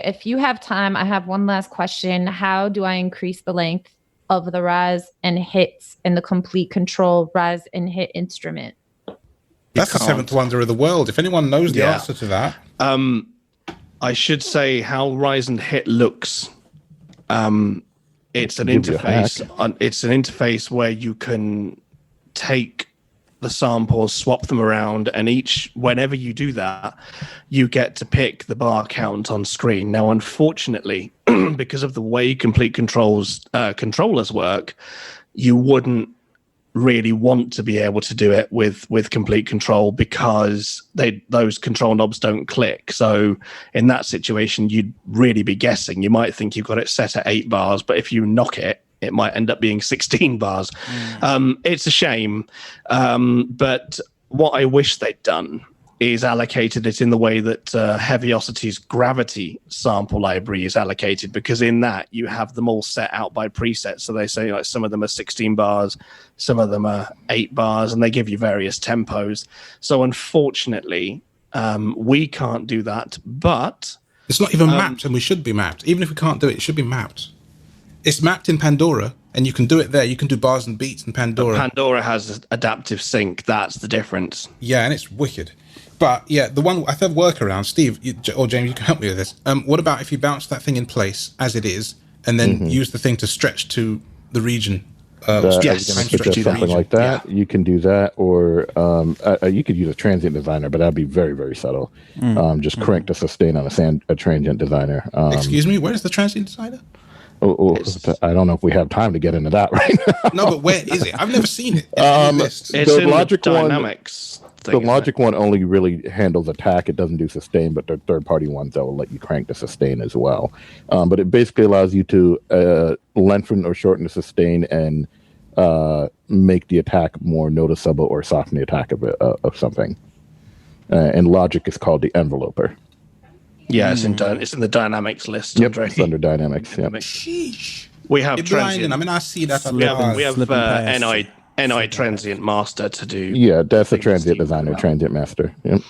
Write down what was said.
if you have time, I have one last question. How do I increase the length of the rise and hits in the complete control rise and hit instrument? That's the seventh wonder of the world. If anyone knows the answer to that. I should say how rise and hit looks. It's an interface. It's an interface where you can take the samples, swap them around, and whenever you do that, you get to pick the bar count on screen. Now, unfortunately, because of the way complete controllers work, you wouldn't really want to be able to do it with complete control because those control knobs don't click. So in that situation, you'd really be guessing. You might think you've got it set at 8 bars, but if you knock it, it might end up being 16 bars. It's a shame. But what I wish they'd done is allocated it in the way that Heaviosity's Gravity sample library is allocated, because in that you have them all set out by preset. So they say like some of them are 16 bars, some of them are 8 bars, and they give you various tempos. So unfortunately, we can't do that, but... It's not even mapped, and we should be mapped. Even if we can't do it, it should be mapped. It's mapped in Pandora, and you can do it there. You can do bars and beats in Pandora. But Pandora has adaptive sync. That's the difference. Yeah, and it's wicked. But yeah, the one I thought workaround, Steve or James, you can help me with this. What about if you bounce that thing in place as it is, and then use the thing to stretch to the region? Yes, something like that. Yeah. You can do that, or you could use a transient designer, but that'd be very, very subtle. Just crank the sustain on a transient designer. Excuse me, where's the transient designer? I don't know if we have time to get into that right now. No, but where is it? I've never seen it. It's the in Logic the Dynamics. The Logic one only really handles attack. It doesn't do sustain, but there are third-party ones that will let you crank the sustain as well. But it basically allows you to lengthen or shorten the sustain and make the attack more noticeable or soften the attack of something. And Logic is called the enveloper. Yeah, it's in the Dynamics list. Yep, it's under Dynamics. Yep. Sheesh. We have transient. I mean, I see that. We have NI Transient Master to do. Yeah, that's a transient designer, transient master. Yep.